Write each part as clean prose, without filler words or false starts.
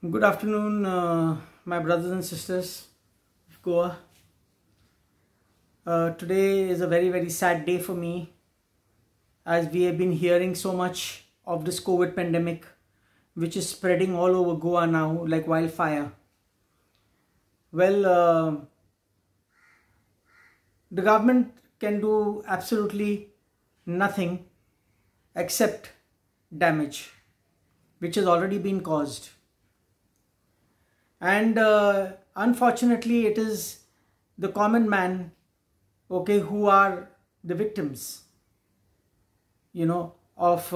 Good afternoon, my brothers and sisters of Goa. Today is a very sad day for me as we have been hearing so much of this COVID pandemic which is spreading all over Goa now like wildfire. Well, the government can do absolutely nothing except damage which has already been caused. And unfortunately it is the common man, who are the victims of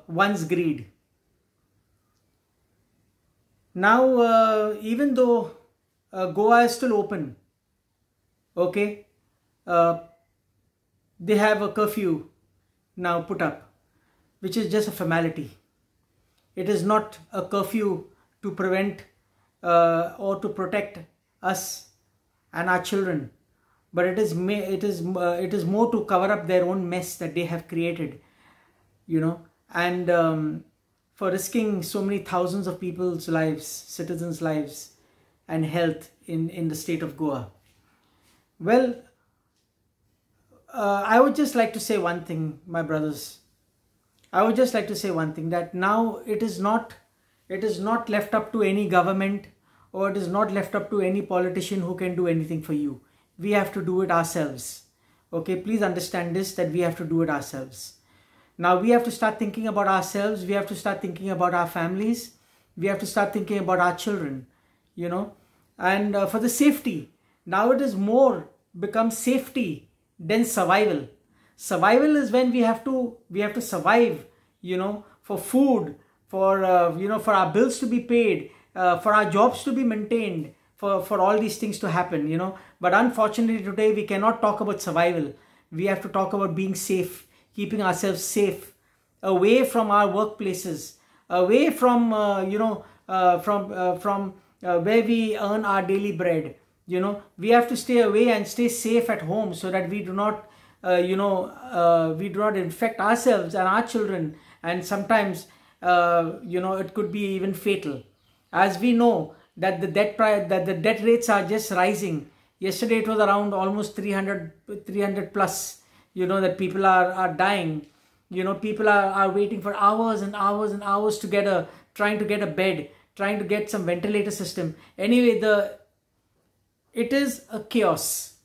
one's greed. Now even though Goa is still open, they have a curfew now put up, which is just a formality. It is not a curfew to prevent or to protect us and our children, but it is more to cover up their own mess that they have created, and for risking so many thousands of people's lives, citizens' lives and health in the state of Goa. Well, I would just like to say one thing, my brothers. I would just like to say one thing, that now it is not left up to any government, or it is not left up to any politician who can do anything for you. We have to do it ourselves. Please understand this, that we have to do it ourselves. Now we have to start thinking about ourselves. We have to start thinking about our families. We have to start thinking about our children, and for the safety. Now it is more become safety than survival. Survival is when we have to survive, for food, for for our bills to be paid, for our jobs to be maintained, for all these things to happen, But unfortunately today we cannot talk about survival. We have to talk about being safe, keeping ourselves safe, away from our workplaces, away from where we earn our daily bread. We have to stay away and stay safe at home, so that we do not infect ourselves and our children, and sometimes it could be even fatal, as we know that the death rates are just rising. Yesterday it was around almost 300 plus, that people are dying. People are waiting for hours and hours and hours trying to get a bed, trying to get some ventilator system. Anyway, it is a chaos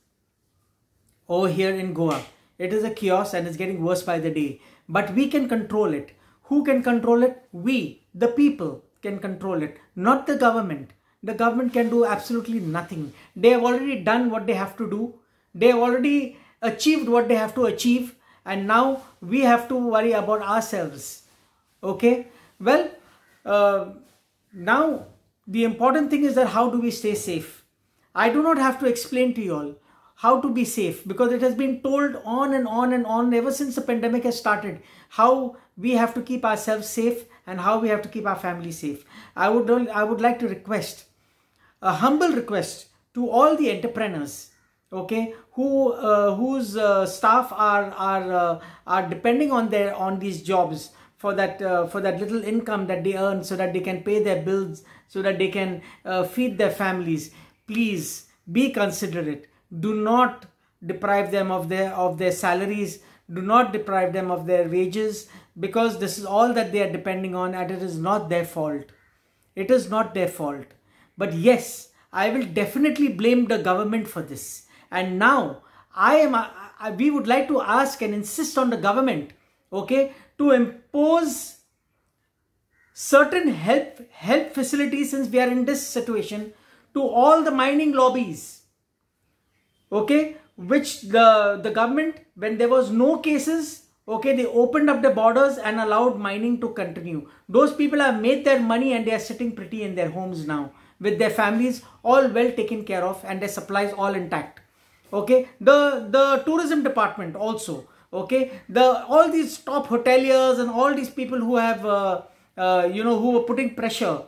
over here in Goa. It is a chaos, and it's getting worse by the day. But we can control it. Who can control it? We, the people, can control it, not the government. The government can do absolutely nothing. They have already done what they have to do. They have already achieved what they have to achieve. And now we have to worry about ourselves. Well, now the important thing is that how do we stay safe? I do not have to explain to you all how to be safe, because it has been told on and on and on ever since the pandemic has started, how we have to keep ourselves safe and how we have to keep our family safe. I would like to request, a humble request to all the entrepreneurs, whose staff are depending on these jobs for that little income that they earn, so that they can pay their bills, so that they can feed their families. Please be considerate. Do not deprive them of their salaries. Do not deprive them of their wages, because this is all that they are depending on, and it is not their fault. It is not their fault. But yes, I will definitely blame the government for this. And now we would like to ask and insist on the government, to impose certain help facilities, since we are in this situation, to all the mining lobbies, which the government, when there was no cases, they opened up the borders and allowed mining to continue. Those people have made their money, and they are sitting pretty in their homes now with their families all well taken care of, and their supplies all intact. The tourism department also, all these top hoteliers and all these people who have who were putting pressure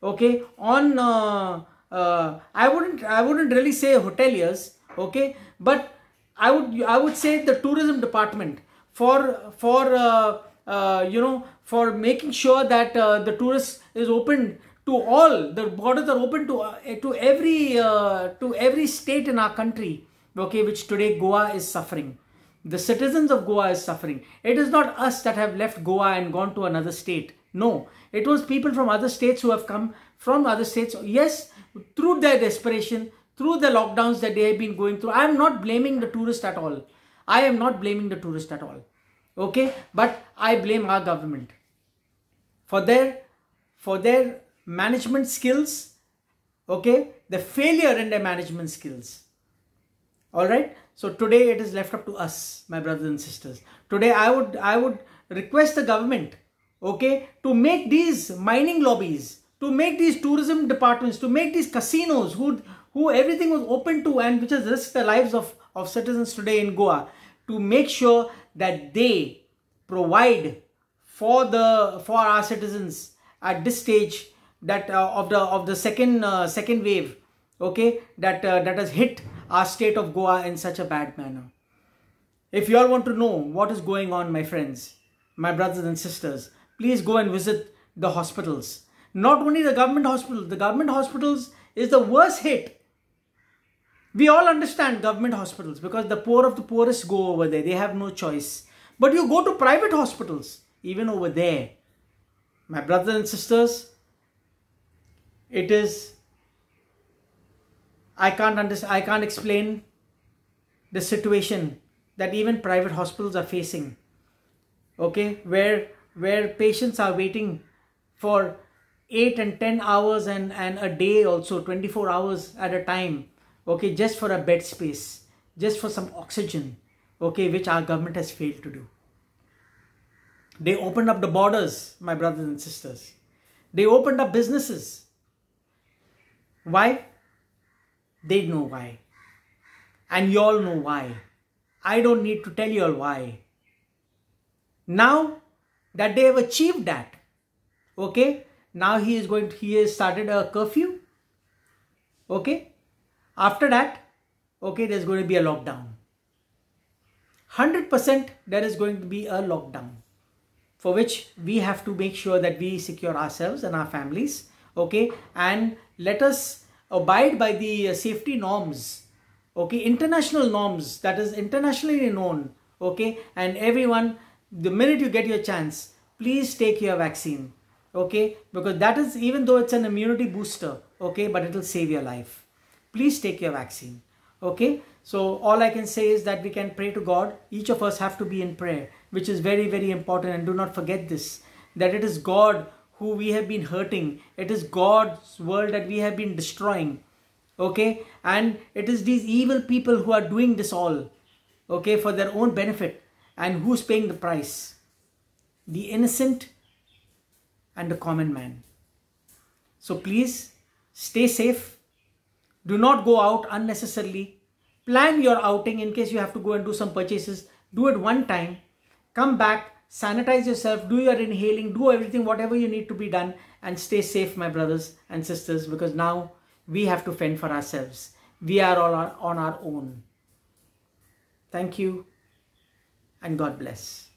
on I wouldn't really say hoteliers, but I would say the tourism department, for making sure that the tourists is open to all. The borders are open to every state in our country, okay, which today Goa is suffering. The citizens of Goa is suffering. It is not us that have left Goa and gone to another state. No, it was people from other states who have come from other states. Yes, through their desperation, through the lockdowns that they have been going through. I am not blaming the tourist at all. I am not blaming the tourist at all. Okay, but I blame our government for their management skills. Okay, the failure in their management skills. All right. So today it is left up to us, my brothers and sisters. Today I would request the government, okay, to make these mining lobbies, to make these tourism departments, to make these casinos who everything was open to and which has risked the lives of citizens today in Goa, to make sure that they provide for our citizens at this stage that of the second wave, okay, that has hit our state of Goa in such a bad manner. If you all want to know what is going on, my friends, my brothers and sisters, please go and visit the hospitals. Not only the government hospitals is the worst hit. We all understand government hospitals because the poor of the poorest go over there. They have no choice. But you go to private hospitals, even over there, my brothers and sisters, it is, I can't explain the situation that even private hospitals are facing. Okay, where patients are waiting for 8 and 10 hours and a day, also 24 hours at a time, okay, just for a bed space, just for some oxygen, okay, which our government has failed to do. They opened up the borders, my brothers and sisters. They opened up businesses. Why? They know why. And you all know why. I don't need to tell you all why. Now that they have achieved that, okay, now he has started a curfew. Okay. After that, okay, there's going to be a lockdown. 100% there is going to be a lockdown, for which we have to make sure that we secure ourselves and our families, okay, and let us abide by the safety norms, okay, international norms that is internationally known, okay, and everyone, the minute you get your chance, please take your vaccine, okay, because that is, even though it's an immunity booster, okay, but it will save your life. Please take your vaccine, okay. So all I can say is that we can pray to God. Each of us have to be in prayer, which is very, very important. And do not forget this, that it is God who we have been hurting. It is God's world that we have been destroying, okay. And it is these evil people who are doing this all, okay, for their own benefit. And who's paying the price? The innocent and the common man. So please stay safe. Do not go out unnecessarily. Plan your outing in case you have to go and do some purchases. Do it one time. Come back, sanitize yourself, do your inhaling, do everything, whatever you need to be done, and stay safe, my brothers and sisters, because now we have to fend for ourselves. We are all on our own. Thank you, and God bless.